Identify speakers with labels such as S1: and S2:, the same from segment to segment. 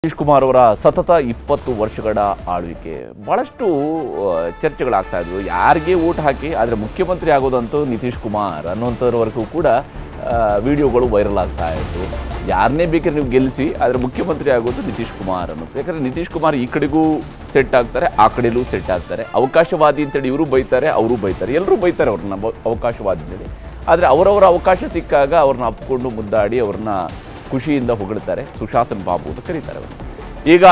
S1: ನಿತೀಶ್ ಕುಮಾರ್ ಅವರ ಸತತ 20 ವರ್ಷಗಳ ಆಳ್ವಿಕೆ ಬಹಳಷ್ಟು ಚರ್ಚೆಗಳಾಗ್ತಾ ಇದ್ವು. ಯಾರಿಗೆ ವೋಟ್ ಹಾಕಿ ಆದರೆ ಮುಖ್ಯಮಂತ್ರಿ ಆಗೋದಂತೂ ನಿತೀಶ್ ಕುಮಾರ್ ಅನ್ನುವಂಥದ್ರವರೆಗೂ ಕೂಡ ವಿಡಿಯೋಗಳು ವೈರಲ್ ಆಗ್ತಾ ಇತ್ತು. ಯಾರನ್ನೇ ಬೇಕಾದ್ರೆ ನೀವು ಗೆಲ್ಲಿಸಿ ಆದರೆ ಮುಖ್ಯಮಂತ್ರಿ ಆಗೋದು ನಿತೀಶ್ ಕುಮಾರ್ ಅನ್ನೋದು. ಯಾಕಂದರೆ ನಿತೀಶ್ ಕುಮಾರ್ ಈ ಕಡೆಗೂ ಸೆಟ್ ಆಗ್ತಾರೆ, ಆ ಕಡೆಯಲ್ಲೂ ಸೆಟ್ ಆಗ್ತಾರೆ. ಅವಕಾಶವಾದಿ ಅಂತೇಳಿ ಇವರು ಬೈತಾರೆ, ಅವರು ಬೈತಾರೆ, ಎಲ್ಲರೂ ಬೈತಾರೆ ಅವ್ರನ್ನ ಅವಕಾಶವಾದಿ ಅಂತೇಳಿ. ಆದರೆ ಅವರವರ ಅವಕಾಶ ಸಿಕ್ಕಾಗ ಅವ್ರನ್ನ ಅಪ್ಕೊಂಡು ಮುದ್ದಾಡಿ ಅವ್ರನ್ನ ಖುಷಿಯಿಂದ ಹೊಗಳ್ತಾರೆ. ಸುಶಾಸನ್ ಬಾಬು ಅಂತ ಕರೀತಾರೆ ಅವರು. ಈಗ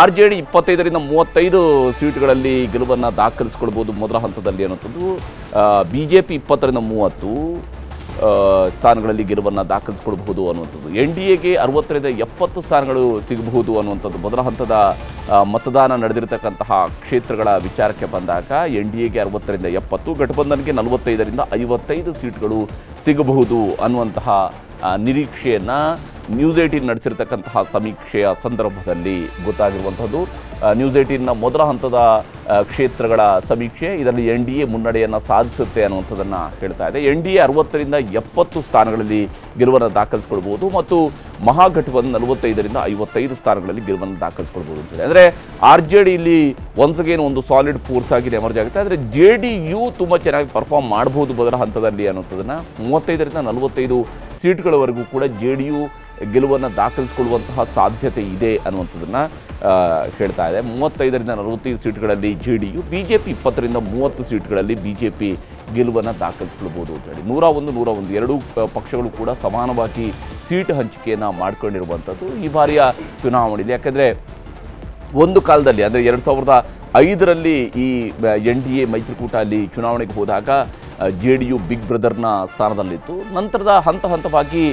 S1: RJD 25ರಿಂದ 35 ಸೀಟ್ಗಳಲ್ಲಿ ಗೆಲುವನ್ನು ದಾಖಲಿಸ್ಕೊಳ್ಬೋದು ಮೊದಲ ಹಂತದಲ್ಲಿ ಅನ್ನೋಂಥದ್ದು. BJP 20ರಿಂದ 30 ಸ್ಥಾನಗಳಲ್ಲಿ ಗೆಲುವನ್ನು ದಾಖಲಿಸ್ಕೊಳ್ಬಹುದು ಅನ್ನುವಂಥದ್ದು. NDAಗೆ 60ರಿಂದ 70 ಸ್ಥಾನಗಳು ಸಿಗಬಹುದು ಅನ್ನುವಂಥದ್ದು. ಮೊದಲ ಹಂತದ ಮತದಾನ ನಡೆದಿರತಕ್ಕಂತಹ ಕ್ಷೇತ್ರಗಳ ವಿಚಾರಕ್ಕೆ ಬಂದಾಗ NDAಗೆ 60ರಿಂದ 70, ಗಠಬಂಧನ್ಗೆ 45ರಿಂದ 55 ಸೀಟ್ಗಳು ಸಿಗಬಹುದು ಅನ್ನುವಂತಹ ನಿರೀಕ್ಷೆಯನ್ನು ನ್ಯೂಸ್ 18 ನಡೆಸಿರ್ತಕ್ಕಂತಹ ಸಮೀಕ್ಷೆಯ ಸಂದರ್ಭದಲ್ಲಿ ಗೊತ್ತಾಗಿರುವಂಥದ್ದು. ನ್ಯೂಸ್ 18ನ ಮೊದಲ ಹಂತದ ಕ್ಷೇತ್ರಗಳ ಸಮೀಕ್ಷೆ ಇದರಲ್ಲಿ NDA ಮುನ್ನಡೆಯನ್ನು ಸಾಧಿಸುತ್ತೆ ಅನ್ನುವಂಥದ್ದನ್ನು ಹೇಳ್ತಾ ಇದೆ. NDA 60ರಿಂದ 70 ಸ್ಥಾನಗಳಲ್ಲಿ ಗೆಲುವನ್ನು ದಾಖಲಿಸ್ಕೊಳ್ಬೋದು ಮತ್ತು ಮಹಾಗಠಬಂಧನ್ 45ರಿಂದ 55 ಸ್ಥಾನಗಳಲ್ಲಿ ಗೆಲುವನ್ನು ದಾಖಲಿಸ್ಕೊಳ್ಬೋದು ಅಂತೇಳಿ. ಅಂದರೆ RJD ಇಲ್ಲಿ ಒನ್ಸ್ ಅಗೇನ್ ಒಂದು ಸಾಲಿಡ್ ಫೋರ್ಸ್ ಆಗಿ ಎಮರ್ಜ್ ಆಗುತ್ತೆ. ಆದರೆ JDU ತುಂಬ ಚೆನ್ನಾಗಿ ಪರ್ಫಾರ್ಮ್ ಮಾಡ್ಬೋದು ಮೊದಲ ಹಂತದಲ್ಲಿ ಅನ್ನೋಂಥದ್ದನ್ನು. 35ರಿಂದ 45 ಸೀಟ್ಗಳವರೆಗೂ ಕೂಡ JDU ಗೆಲುವನ್ನು ದಾಖಲಿಸಿಕೊಳ್ಳುವಂತಹ ಸಾಧ್ಯತೆ ಇದೆ ಅನ್ನುವಂಥದ್ದನ್ನು ಹೇಳ್ತಾ ಇದೆ. 35ರಿಂದ 45 ಸೀಟ್ಗಳಲ್ಲಿ JDU, BJP 20ರಿಂದ 30 ಸೀಟ್ಗಳಲ್ಲಿ BJP ಗೆಲುವನ್ನು ದಾಖಲಿಸಿಕೊಳ್ಬೋದು ಅಂತೇಳಿ. 101 ಎರಡೂ ಪಕ್ಷಗಳು ಕೂಡ ಸಮಾನವಾಗಿ ಸೀಟ್ ಹಂಚಿಕೆಯನ್ನು ಮಾಡ್ಕೊಂಡಿರುವಂಥದ್ದು ಈ ಬಾರಿಯ ಚುನಾವಣೆಯಲ್ಲಿ. ಯಾಕೆಂದರೆ ಒಂದು ಕಾಲದಲ್ಲಿ ಅಂದರೆ 2005ರಲ್ಲಿ ಈ NDA ಮೈತ್ರಿಕೂಟ ಅಲ್ಲಿ ಚುನಾವಣೆಗೆ ಹೋದಾಗ JDU ಬಿಗ್ ಬ್ರದರ್ನ ಸ್ಥಾನದಲ್ಲಿತ್ತು. ನಂತರದ ಹಂತವಾಗಿ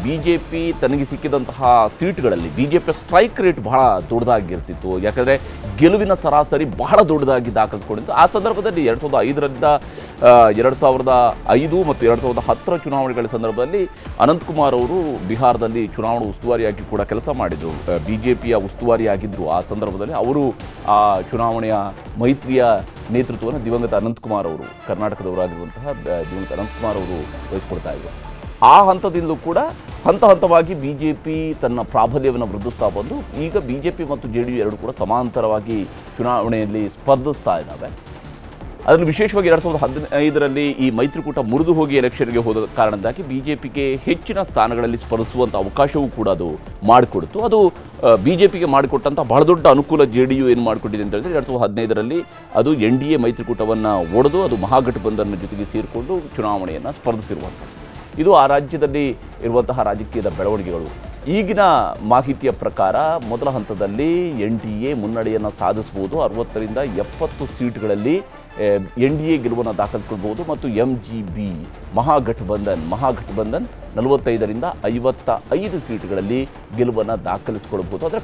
S1: BJP ತನಗೆ ಸಿಕ್ಕಿದಂತಹ ಸೀಟ್ಗಳಲ್ಲಿ BJP ಸ್ಟ್ರೈಕ್ ರೇಟ್ ಬಹಳ ದೊಡ್ಡದಾಗಿರ್ತಿತ್ತು. ಯಾಕಂದರೆ ಗೆಲುವಿನ ಸರಾಸರಿ ಬಹಳ ದೊಡ್ಡದಾಗಿ ದಾಖಲಿಸಿಕೊಂಡಿತ್ತು. ಆ ಸಂದರ್ಭದಲ್ಲಿ 2005ರಿಂದ 2005 ಮತ್ತು 2010 ಚುನಾವಣೆಗಳ ಸಂದರ್ಭದಲ್ಲಿ ಅನಂತಕುಮಾರ್ ಅವರು ಬಿಹಾರದಲ್ಲಿ ಚುನಾವಣಾ ಉಸ್ತುವಾರಿಯಾಗಿ ಕೂಡ ಕೆಲಸ ಮಾಡಿದರು. BJPಯ ಉಸ್ತುವಾರಿಯಾಗಿದ್ದರು. ಆ ಸಂದರ್ಭದಲ್ಲಿ ಅವರು ಆ ಚುನಾವಣೆಯ ಮೈತ್ರಿಯ ನೇತೃತ್ವವನ್ನು ದಿವಂಗತ ಅನಂತಕುಮಾರ್ ಅವರು, ಕರ್ನಾಟಕದವರಾಗಿರುವಂತಹ ದಿವಂಗತ ಅನಂತಕುಮಾರ್ ಅವರು ವಹಿಸ್ಕೊಡ್ತಾ ಇದ್ದರು. ಆ ಹಂತದಿಂದಲೂ ಕೂಡ ಹಂತವಾಗಿ BJP ತನ್ನ ಪ್ರಾಬಲ್ಯವನ್ನು ವೃದ್ಧಿಸ್ತಾ ಬಂದು ಈಗ BJP ಮತ್ತು JDU ಎರಡು ಕೂಡ ಸಮಾಂತರವಾಗಿ ಚುನಾವಣೆಯಲ್ಲಿ ಸ್ಪರ್ಧಿಸ್ತಾ ಇದ್ದಾವೆ. ಅದರಲ್ಲಿ ವಿಶೇಷವಾಗಿ 2015ರಲ್ಲಿ ಈ ಮೈತ್ರಿಕೂಟ ಮುರಿದು ಹೋಗಿ ಎಲೆಕ್ಷನ್ಗೆ ಹೋದ ಕಾರಣದಿಂದಾಗಿ BJPಗೆ ಹೆಚ್ಚಿನ ಸ್ಥಾನಗಳಲ್ಲಿ ಸ್ಪರ್ಧಿಸುವಂಥ ಅವಕಾಶವೂ ಕೂಡ ಅದು ಮಾಡಿಕೊಡ್ತು. ಅದು BJPಗೆ ಮಾಡಿಕೊಟ್ಟಂಥ ಬಹಳ ದೊಡ್ಡ ಅನುಕೂಲ JDU ಏನು ಮಾಡಿಕೊಟ್ಟಿದೆ ಅಂತ ಹೇಳಿದ್ರೆ 2015ರಲ್ಲಿ ಅದು NDA ಮೈತ್ರಿಕೂಟವನ್ನು ಒಡೆದು ಅದು ಮಹಾಗಠಬಂಧನ್ನ ಜೊತೆಗೆ ಸೇರಿಕೊಂಡು ಚುನಾವಣೆಯನ್ನು ಸ್ಪರ್ಧಿಸಿರುವಂಥದ್ದು. ಇದು ಆ ರಾಜ್ಯದಲ್ಲಿ ಇರುವಂತಹ ರಾಜಕೀಯದ ಬೆಳವಣಿಗೆಗಳು. ಈಗಿನ ಮಾಹಿತಿಯ ಪ್ರಕಾರ ಮೊದಲ ಹಂತದಲ್ಲಿ NDA ಮುನ್ನಡೆಯನ್ನು ಸಾಧಿಸಬಹುದು. 60ರಿಂದ 70 ಸೀಟ್ಗಳಲ್ಲಿ NDA ಗೆಲುವನ್ನು ದಾಖಲಿಸಿಕೊಳ್ಬಹುದು ಮತ್ತು MGB ಮಹಾಗಠಬಂಧನ್ 45ರಿಂದ 55 ಸೀಟ್ಗಳಲ್ಲಿ ಗೆಲುವನ್ನು ದಾಖಲಿಸಿಕೊಳ್ಬಹುದು. ಆದರೆ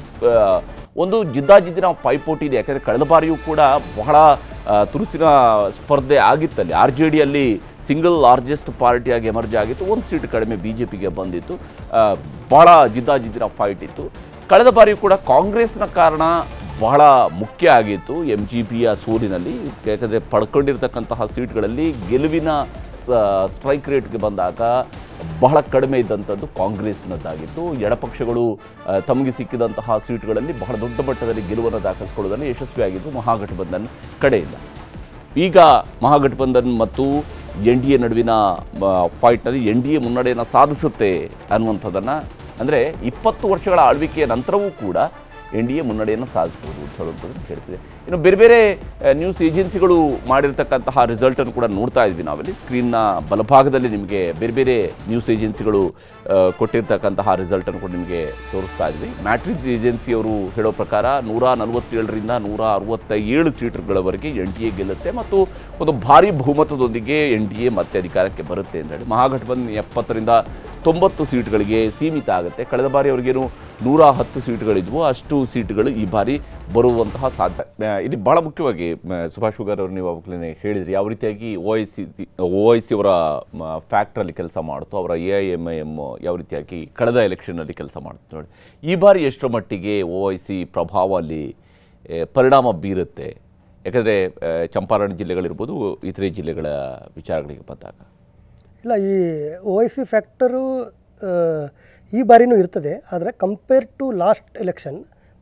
S1: ಒಂದು ಜಿದ್ದಾಜಿದ್ದಿನ ಪೈಪೋಟಿ ಇದೆ. ಯಾಕಂದರೆ ಕಳೆದ ಬಾರಿಯೂ ಕೂಡ ಬಹಳ ತುರುಸಿನ ಸ್ಪರ್ಧೆ ಆಗಿತ್ತಲ್ಲಿ. RJDಯಲ್ಲಿ ಸಿಂಗಲ್ ಲಾರ್ಜೆಸ್ಟ್ ಪಾರ್ಟಿಯಾಗಿ ಎಮರ್ಜ್ ಆಗಿತ್ತು. ಒಂದು ಸೀಟ್ ಕಡಿಮೆ BJPಗೆ ಬಂದಿತ್ತು. ಬಹಳ ಜಿದ್ದಾಜಿದ್ದಿನ ಫೈಟ್ ಇತ್ತು. ಕಳೆದ ಬಾರಿಯೂ ಕೂಡ ಕಾಂಗ್ರೆಸ್ನ ಕಾರಣ ಬಹಳ ಮುಖ್ಯ ಆಗಿತ್ತು MGBಯ ಸೋಲಿನಲ್ಲಿ. ಯಾಕಂದರೆ ಪಡ್ಕೊಂಡಿರ್ತಕ್ಕಂತಹ ಸೀಟ್ಗಳಲ್ಲಿ ಗೆಲುವಿನ ಸ್ಟ್ರೈಕ್ ರೇಟ್ಗೆ ಬಂದಾಗ ಬಹಳ ಕಡಿಮೆ ಇದ್ದಂಥದ್ದು ಕಾಂಗ್ರೆಸ್ನದ್ದಾಗಿತ್ತು. ಎಡಪಕ್ಷಗಳು ತಮಗೆ ಸಿಕ್ಕಿದಂತಹ ಸೀಟ್ಗಳಲ್ಲಿ ಬಹಳ ದೊಡ್ಡ ಮಟ್ಟದಲ್ಲಿ ಗೆಲುವನ್ನು ದಾಖಲಿಸಿಕೊಳ್ಳುವುದನ್ನು ಯಶಸ್ವಿಯಾಗಿದ್ದು ಮಹಾಗಠಬಂಧನ್ ಕಡೆಯಿಂದ. ಈಗ ಮಹಾಗಠಬಂಧನ್ ಮತ್ತು NDA ನಡುವಿನ ಫೈಟ್ನಲ್ಲಿ NDA ಮುನ್ನಡೆಯನ್ನು ಸಾಧಿಸುತ್ತೆ ಅನ್ನುವಂಥದ್ದನ್ನು, ಅಂದರೆ 20 ವರ್ಷಗಳ ಆಳ್ವಿಕೆಯ ನಂತರವೂ ಕೂಡ NDA ಮುನ್ನಡೆಯನ್ನು ಸಾಧಿಸ್ಬೋದು ಅಂತ ಹೇಳುವಂಥದ್ದು ಹೇಳ್ತಿದೆ. ಇನ್ನು ಬೇರೆ ನ್ಯೂಸ್ ಏಜೆನ್ಸಿಗಳು ಮಾಡಿರ್ತಕ್ಕಂತಹ ರಿಸಲ್ಟನ್ನು ಕೂಡ ನೋಡ್ತಾ ಇದ್ವಿ ನಾವಲ್ಲಿ. ಸ್ಕ್ರೀನ್ನ ಬಲಭಾಗದಲ್ಲಿ ನಿಮಗೆ ಬೇರೆ ನ್ಯೂಸ್ ಏಜೆನ್ಸಿಗಳು ಕೊಟ್ಟಿರ್ತಕ್ಕಂತಹ ರಿಸಲ್ಟನ್ನು ಕೂಡ ನಿಮಗೆ ತೋರಿಸ್ತಾ ಇದ್ವಿ. ಮ್ಯಾಟ್ರಿಕ್ಸ್ ಏಜೆನ್ಸಿಯವರು ಹೇಳೋ ಪ್ರಕಾರ 147ರಿಂದ 167 ಸೀಟ್ಗಳವರೆಗೆ NDA ಗೆಲ್ಲುತ್ತೆ ಮತ್ತು ಒಂದು ಭಾರಿ ಬಹುಮತದೊಂದಿಗೆ NDA ಮತ್ತೆ ಅಧಿಕಾರಕ್ಕೆ ಬರುತ್ತೆ ಅಂತ ಹೇಳಿ. ಮಹಾಗಠಬಂಧನ್ 70ರಿಂದ 90 ಸೀಟ್ಗಳಿಗೆ ಸೀಮಿತ ಆಗುತ್ತೆ. ಕಳೆದ ಬಾರಿ ಅವರಿಗೇನು 110 ಸೀಟ್ಗಳಿದ್ವು, ಅಷ್ಟು ಸೀಟ್ಗಳು ಈ ಬಾರಿ ಬರುವಂತಹ ಸಾಧ್ಯ. ಇಲ್ಲಿ ಭಾಳ ಮುಖ್ಯವಾಗಿ ಸುಭಾಷ್ ಶುಗರ್ ಅವರು ನೀವು ಅವಾಗಲೇ ಹೇಳಿದ್ರಿ ಯಾವ ರೀತಿಯಾಗಿ OIC ಅವರ ಫ್ಯಾಕ್ಟ್ರಲ್ಲಿ ಕೆಲಸ ಮಾಡ್ತು, ಅವರ AIMIM ಯಾವ ರೀತಿಯಾಗಿ ಕಳೆದ ಎಲೆಕ್ಷನ್ನಲ್ಲಿ ಕೆಲಸ ಮಾಡ್ತು ನೋಡಿ. ಈ ಬಾರಿ ಎಷ್ಟರ ಮಟ್ಟಿಗೆ OIC ಪ್ರಭಾವ ಅಲ್ಲಿ ಪರಿಣಾಮ ಬೀರುತ್ತೆ? ಯಾಕಂದರೆ ಚಂಪಾರಣ ಜಿಲ್ಲೆಗಳಿರ್ಬೋದು, ಇತರೆ ಜಿಲ್ಲೆಗಳ ವಿಚಾರಗಳಿಗೆ ಬಂದಾಗ
S2: ಇಲ್ಲ, ಈ OIC ಫ್ಯಾಕ್ಟರು ಈ ಬಾರಿನೂ ಇರ್ತದೆ. ಆದರೆ ಕಂಪೇರ್ ಟು ಲಾಸ್ಟ್ ಎಲೆಕ್ಷನ್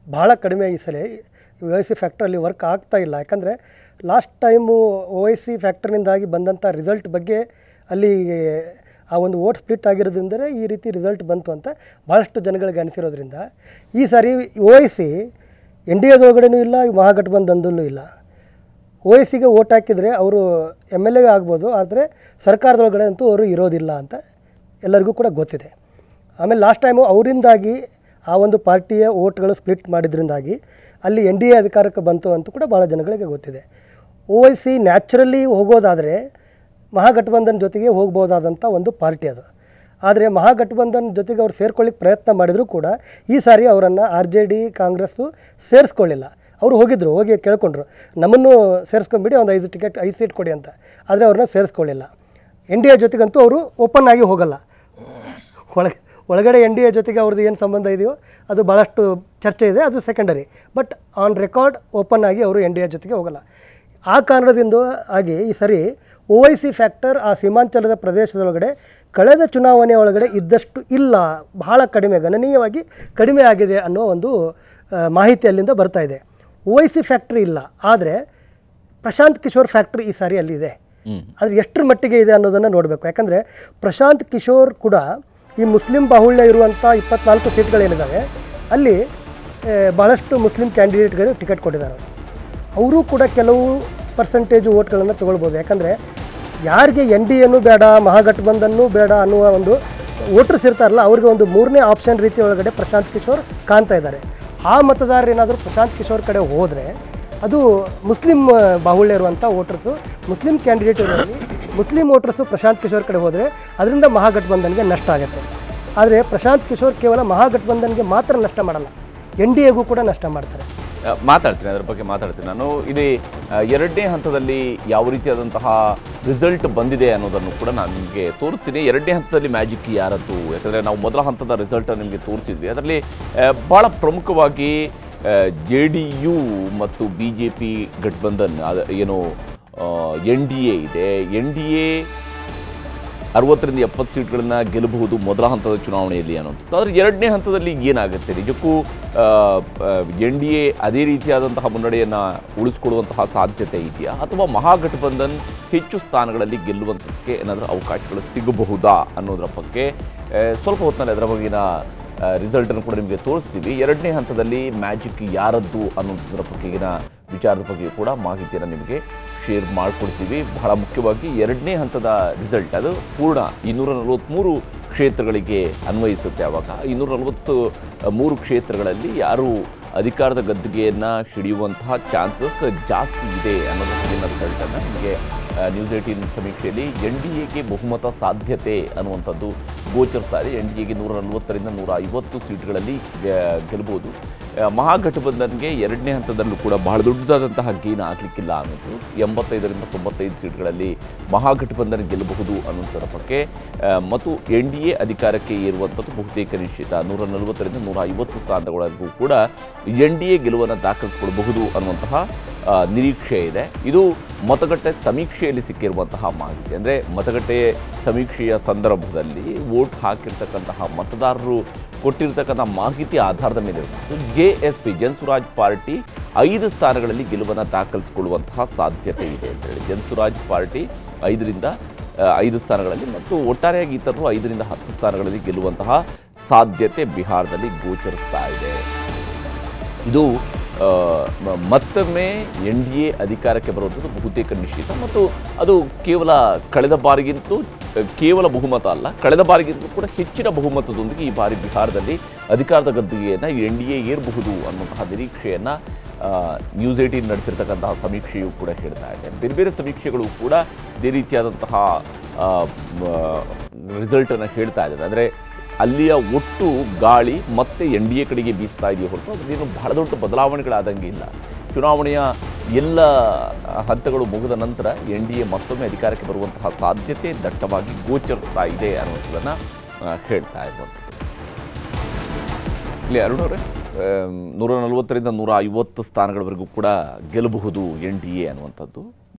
S2: ಭಾಳ ಕಡಿಮೆ ಈ ಸಲ OIC ಫ್ಯಾಕ್ಟ್ರಲ್ಲಿ ವರ್ಕ್ ಆಗ್ತಾ ಇಲ್ಲ. ಯಾಕಂದರೆ ಲಾಸ್ಟ್ ಟೈಮು OIC ಫ್ಯಾಕ್ಟ್ರಿನಿಂದಾಗಿ ಬಂದಂಥ ರಿಸಲ್ಟ್ ಬಗ್ಗೆ ಅಲ್ಲಿ ಆ ಒಂದು ವೋಟ್ ಸ್ಪ್ಲಿಟ್ ಆಗಿರೋದ್ರಿಂದಲೇ ಈ ರೀತಿ ರಿಸಲ್ಟ್ ಬಂತು ಅಂತ ಭಾಳಷ್ಟು ಜನಗಳಿಗೆ ಅನಿಸಿರೋದ್ರಿಂದ ಈ ಸಾರಿ OIC NDAದೊಳಗಡೆನೂ ಇಲ್ಲ, ಮಹಾಗಠಬಂಧನದಲ್ಲೂ ಇಲ್ಲ. OICಗೆ ವೋಟ್ ಹಾಕಿದರೆ ಅವರು MLA ಆಗ್ಬೋದು, ಆದರೆ ಸರ್ಕಾರದೊಳಗಡೆ ಅಂತೂ ಅವರು ಇರೋದಿಲ್ಲ ಅಂತ ಎಲ್ಲರಿಗೂ ಕೂಡ ಗೊತ್ತಿದೆ. ಆಮೇಲೆ ಲಾಸ್ಟ್ ಟೈಮು ಅವರಿಂದಾಗಿ ಆ ಒಂದು ಪಾರ್ಟಿಯ ವೋಟ್ಗಳು ಸ್ಪ್ಲಿಟ್ ಮಾಡಿದ್ರಿಂದಾಗಿ ಅಲ್ಲಿ NDA ಅಧಿಕಾರಕ್ಕೆ ಬಂತು ಅಂತ ಕೂಡ ಭಾಳ ಜನಗಳಿಗೆ ಗೊತ್ತಿದೆ. OIC ನ್ಯಾಚುರಲಿ ಹೋಗೋದಾದರೆ ಮಹಾಗಠಬಂಧನ್ ಜೊತೆಗೆ ಹೋಗ್ಬೋದಾದಂಥ ಒಂದು ಪಾರ್ಟಿ ಅದು. ಆದರೆ ಮಹಾಗಠಬಂಧನ್ ಜೊತೆಗೆ ಅವ್ರು ಸೇರ್ಕೊಳ್ಳಿಕ್ಕೆ ಪ್ರಯತ್ನ ಮಾಡಿದರೂ ಕೂಡ ಈ ಸಾರಿ ಅವರನ್ನು RJD ಕಾಂಗ್ರೆಸ್ಸು ಸೇರಿಸ್ಕೊಳ್ಳಿಲ್ಲ. ಅವರು ಹೋಗಿ ಕೇಳ್ಕೊಂಡ್ರು, ನಮ್ಮನ್ನು ಸೇರಿಸ್ಕೊಂಬಿಡಿ, ಒಂದು 5 ಸೀಟ್ ಕೊಡಿ ಅಂತ. ಆದರೆ ಅವ್ರನ್ನ ಸೇರಿಸ್ಕೊಳ್ಳಿಲ್ಲ. NDA ಜೊತೆಗಂತೂ ಅವರು ಓಪನ್ ಆಗಿ ಹೋಗಲ್ಲ. ಒಳಗಡೆ NDA ಜೊತೆಗೆ ಅವ್ರದ್ದು ಏನು ಸಂಬಂಧ ಇದೆಯೋ ಅದು ಭಾಳಷ್ಟು ಚರ್ಚೆ ಇದೆ, ಅದು secondary. But on record open ಆಗಿ ಅವರು NDA ಜೊತೆಗೆ ಹೋಗಲ್ಲ. ಆ ಕಾರಣದಿಂದ ಆಗಿ ಈ ಸರಿ OIC ಫ್ಯಾಕ್ಟರ್ ಆ ಸೀಮಾಂಚಲದ ಪ್ರದೇಶದೊಳಗಡೆ ಕಳೆದ ಚುನಾವಣೆ ಒಳಗಡೆ ಇದ್ದಷ್ಟು ಇಲ್ಲ, ಬಹಳ ಕಡಿಮೆ, ಗಣನೀಯವಾಗಿ ಕಡಿಮೆ ಆಗಿದೆ ಅನ್ನೋ ಒಂದು ಮಾಹಿತಿ ಅಲ್ಲಿಂದ ಬರ್ತಾ ಇದೆ. OIC ಫ್ಯಾಕ್ಟ್ರಿ ಇಲ್ಲ, ಆದರೆ ಪ್ರಶಾಂತ್ ಕಿಶೋರ್ ಫ್ಯಾಕ್ಟ್ರಿ ಈ ಸಾರಿ ಅಲ್ಲಿದೆ. ಆದರೆ ಎಷ್ಟರ ಮಟ್ಟಿಗೆ ಇದೆ ಅನ್ನೋದನ್ನು ನೋಡಬೇಕು. ಯಾಕಂದರೆ ಪ್ರಶಾಂತ್ ಕಿಶೋರ್ ಕೂಡ ಈ ಮುಸ್ಲಿಂ ಬಾಹುಳ್ಯ ಇರುವಂಥ 24 ಸೀಟ್ಗಳೇನಿದ್ದಾವೆ ಅಲ್ಲಿ ಭಾಳಷ್ಟು ಮುಸ್ಲಿಂ ಕ್ಯಾಂಡಿಡೇಟ್ಗಳು ಟಿಕೆಟ್ ಕೊಟ್ಟಿದ್ದಾರೆ. ಅವರು ಕೂಡ ಕೆಲವು ಪರ್ಸೆಂಟೇಜು ವೋಟ್ಗಳನ್ನು ತೊಗೊಳ್ಬೋದು. ಯಾಕಂದರೆ ಯಾರಿಗೆ NDAನೂ ಬೇಡ, ಮಹಾಗಠಬಂಧನ್ನೂ ಬೇಡ ಅನ್ನುವ ಒಂದು ವೋಟರ್ಸ್ ಇರ್ತಾರಲ್ಲ, ಅವ್ರಿಗೆ ಒಂದು 3ನೇ ಆಪ್ಷನ್ ರೀತಿ ಒಳಗಡೆ ಪ್ರಶಾಂತ್ ಕಿಶೋರ್ ಕಾಣ್ತಾ ಇದ್ದಾರೆ. ಆ ಮತದಾರರು ಏನಾದರೂ ಪ್ರಶಾಂತ್ ಕಿಶೋರ್ ಕಡೆ ಹೋದರೆ ಅದು ಮುಸ್ಲಿಂ ಬಾಹುಳ್ಯ ಇರುವಂಥ ವೋಟರ್ಸು, ಮುಸ್ಲಿಂ ಕ್ಯಾಂಡಿಡೇಟ್ ಇರೋಲ್ಲಿ ಮುಸ್ಲಿಂ ವೋಟರ್ಸು ಪ್ರಶಾಂತ್ ಕಿಶೋರ್ ಕಡೆ ಹೋದರೆ ಅದರಿಂದ ಮಹಾಗಠಬಂಧನ್ಗೆ ನಷ್ಟ ಆಗುತ್ತೆ. ಆದರೆ ಪ್ರಶಾಂತ್ ಕಿಶೋರ್ ಕೇವಲ ಮಹಾಗಠಬಂಧನ್ಗೆ ಮಾತ್ರ ನಷ್ಟ ಮಾಡಲ್ಲ, NDAಗೂ ಕೂಡ ನಷ್ಟ ಮಾಡ್ತಾರೆ.
S1: ಮಾತಾಡ್ತೀನಿ, ಅದರ ಬಗ್ಗೆ ಮಾತಾಡ್ತೀನಿ ನಾನು. ಇದು 2ನೇ ಹಂತದಲ್ಲಿ ಯಾವ ರೀತಿಯಾದಂತಹ ರಿಸಲ್ಟ್ ಬಂದಿದೆ ಅನ್ನೋದನ್ನು ಕೂಡ ನಾನು ನಿಮಗೆ ತೋರಿಸ್ತೀನಿ. 2ನೇ ಹಂತದಲ್ಲಿ ಮ್ಯಾಜಿಕ್ ಯಾರದ್ದು? ಯಾಕಂದರೆ ನಾವು ಮೊದಲ ಹಂತದ ರಿಸಲ್ಟನ್ನು ನಿಮಗೆ ತೋರಿಸಿದ್ವಿ. ಅದರಲ್ಲಿ ಭಾಳ ಪ್ರಮುಖವಾಗಿ JDU ಮತ್ತು BJP ಗಠಬಂಧನ್ ಏನು NDA ಇದೆ, NDA 60ರಿಂದ 70 ಸೀಟ್ಗಳನ್ನು ಗೆಲ್ಲಬಹುದು ಮೊದಲ ಹಂತದ ಚುನಾವಣೆಯಲ್ಲಿ ಅನ್ನೋದು. ಆದರೆ 2ನೇ ಹಂತದಲ್ಲಿ ಏನಾಗುತ್ತೆ? ನಿಜಕ್ಕೂ NDA ಅದೇ ರೀತಿಯಾದಂತಹ ಮುನ್ನಡೆಯನ್ನು ಉಳಿಸ್ಕೊಳ್ಳುವಂತಹ ಸಾಧ್ಯತೆ ಇದೆಯಾ, ಅಥವಾ ಮಹಾಗಠಬಂಧನ್ ಹೆಚ್ಚು ಸ್ಥಾನಗಳಲ್ಲಿ ಗೆಲ್ಲುವಂಥದ್ದಕ್ಕೆ ಏನಾದರೂ ಅವಕಾಶಗಳು ಸಿಗಬಹುದಾ ಅನ್ನೋದರ ಬಗ್ಗೆ ಸ್ವಲ್ಪ ಹೊತ್ತಿನಲ್ಲಿ ಅದರ ಬಗ್ಗಿನ ರಿಸಲ್ಟನ್ನು ಕೂಡ ನಿಮಗೆ ತೋರಿಸ್ತೀವಿ. 2ನೇ ಹಂತದಲ್ಲಿ ಮ್ಯಾಜಿಕ್ ಯಾರದ್ದು ಅನ್ನೋದ್ರ ಬಗ್ಗೆಗಿನ ವಿಚಾರದ ಬಗ್ಗೆ ಕೂಡ ಮಾಹಿತಿಯನ್ನು ನಿಮಗೆ ಶೇರ್ ಮಾಡಿಕೊಡ್ತೀವಿ. ಬಹಳ ಮುಖ್ಯವಾಗಿ 2ನೇ ಹಂತದ ರಿಸಲ್ಟ್ ಅದು ಪೂರ್ಣ 243 ಕ್ಷೇತ್ರಗಳಿಗೆ ಅನ್ವಯಿಸುತ್ತೆ. ಆವಾಗ 243 ಕ್ಷೇತ್ರಗಳಲ್ಲಿ ಯಾರು ಅಧಿಕಾರದ ಗದ್ದುಗೆಯನ್ನು ಹಿಡಿಯುವಂತಹ ಚಾನ್ಸಸ್ ಜಾಸ್ತಿ ಇದೆ ಅನ್ನೋದ್ರ ಬಗ್ಗಿನ ರಿಸಲ್ಟನ್ನು ನಿಮಗೆ ನ್ಯೂಸ್ 18 ಸಮೀಕ್ಷೆಯಲ್ಲಿ NDAಗೆ ಬಹುಮತ ಸಾಧ್ಯತೆ ಅನ್ನುವಂಥದ್ದು ಗೋಚರಿಸ್ತಾ ಇದೆ. NDAಗೆ 140ರಿಂದ 150 ಸೀಟ್ಗಳಲ್ಲಿ ಗೆಲ್ಲಬಹುದು. ಮಹಾಗಠಬಂಧನ್ಗೆ 2ನೇ ಹಂತದಲ್ಲೂ ಕೂಡ ಬಹಳ ದೊಡ್ಡದಾದಂತಹ ಗೇನ್ ಆಗಲಿಕ್ಕಿಲ್ಲ ಅನ್ನೋದು. 85ರಿಂದ 95 ಸೀಟ್ಗಳಲ್ಲಿ ಮಹಾಗಠಬಂಧನ್ ಗೆಲ್ಲಬಹುದು ಅನ್ನೋದರ ಬಗ್ಗೆ ಮತ್ತು NDA ಅಧಿಕಾರಕ್ಕೆ ಏರುವಂಥದ್ದು ಬಹುತೇಕ ನಿಶ್ಚಿತ. 140ರಿಂದ 150 ಸ್ಥಾನಗಳವರೆಗೂ ಕೂಡ NDA ಗೆಲುವನ್ನು ದಾಖಲಿಸಿಕೊಳ್ಳಬಹುದು ಅನ್ನುವಂತಹ ನಿರೀಕ್ಷೆ ಇದೆ. ಇದು ಮತಗಟ್ಟೆ ಸಮೀಕ್ಷೆಯಲ್ಲಿ ಸಿಕ್ಕಿರುವಂತಹ ಮಾಹಿತಿ. ಅಂದರೆ ಮತಗಟ್ಟೆ ಸಮೀಕ್ಷೆಯ ಸಂದರ್ಭದಲ್ಲಿ ವೋಟ್ ಹಾಕಿರ್ತಕ್ಕಂತಹ ಮತದಾರರು ಕೊಟ್ಟಿರ್ತಕ್ಕಂಥ ಮಾಹಿತಿ ಆಧಾರದ ಮೇಲೆ JSP ಜನಸುರಾಜ್ ಪಾರ್ಟಿ 5 ಸ್ಥಾನಗಳಲ್ಲಿ ಗೆಲುವನ್ನು ದಾಖಲಿಸಿಕೊಳ್ಳುವಂತಹ ಸಾಧ್ಯತೆ ಇದೆ ಅಂತೇಳಿ. ಜನಸುರಾಜ್ ಪಾರ್ಟಿ 5ರಿಂದ 5 ಸ್ಥಾನಗಳಲ್ಲಿ ಮತ್ತು ಒಟ್ಟಾರೆಯಾಗಿ ಇತರರು 5ರಿಂದ 10 ಸ್ಥಾನಗಳಲ್ಲಿ ಗೆಲ್ಲುವಂತಹ ಸಾಧ್ಯತೆ ಬಿಹಾರದಲ್ಲಿ ಗೋಚರಿಸ್ತಾ ಇದೆ. ಇದು ಮತ್ತೊಮ್ಮೆ NDA ಅಧಿಕಾರಕ್ಕೆ ಬರುವಂಥದ್ದು ಬಹುತೇಕ ನಿಶ್ಚಿತ ಮತ್ತು ಅದು ಕಳೆದ ಬಾರಿಗಿಂತೂ ಕೇವಲ ಬಹುಮತ ಅಲ್ಲ, ಕಳೆದ ಬಾರಿಗಿಂತೂ ಕೂಡ ಹೆಚ್ಚಿನ ಬಹುಮತದೊಂದಿಗೆ ಈ ಬಾರಿ ಬಿಹಾರದಲ್ಲಿ ಅಧಿಕಾರದ ಗದ್ದುಗೆಯನ್ನು NDA ಏರಬಹುದು ಅನ್ನುವಂತಹ ನಿರೀಕ್ಷೆಯನ್ನು ನ್ಯೂಸ್ 18 ನಡೆಸಿರ್ತಕ್ಕಂತಹ ಸಮೀಕ್ಷೆಯು ಕೂಡ ಹೇಳ್ತಾ ಇದೆ. ಬೇರೆ ಬೇರೆ ಸಮೀಕ್ಷೆಗಳು ಕೂಡ ಇದೇ ರೀತಿಯಾದಂತಹ ರಿಸಲ್ಟನ್ನು ಹೇಳ್ತಾ ಇದ್ದಾರೆ. ಅಂದರೆ ಅಲ್ಲಿಯ ಒಟ್ಟು ಗಾಳಿ ಮತ್ತೆ NDA ಕಡೆಗೆ ಬೀಸ್ತಾ ಇದೆಯೋ ಹೊರತು ಅದರೇನು ಬಹಳ ದೊಡ್ಡ ಬದಲಾವಣೆಗಳಾದಂಗೆ ಇಲ್ಲ. ಚುನಾವಣೆಯ ಎಲ್ಲ ಹಂತಗಳು ಮುಗಿದ ನಂತರ NDA ಮತ್ತೊಮ್ಮೆ ಅಧಿಕಾರಕ್ಕೆ ಬರುವಂತಹ ಸಾಧ್ಯತೆ ದಟ್ಟವಾಗಿ ಗೋಚರಿಸ್ತಾ ಇದೆ ಅನ್ನುವಂಥದ್ದನ್ನು ಹೇಳ್ತಾ ಇರುವಂಥದ್ದು. ಇಲ್ಲಿ ಅರುಣ್ ಅವರೇ, 140ರಿಂದ 150 ಸ್ಥಾನಗಳವರೆಗೂ ಕೂಡ ಗೆಲ್ಲಬಹುದು NDA ಅನ್ನುವಂಥದ್ದು.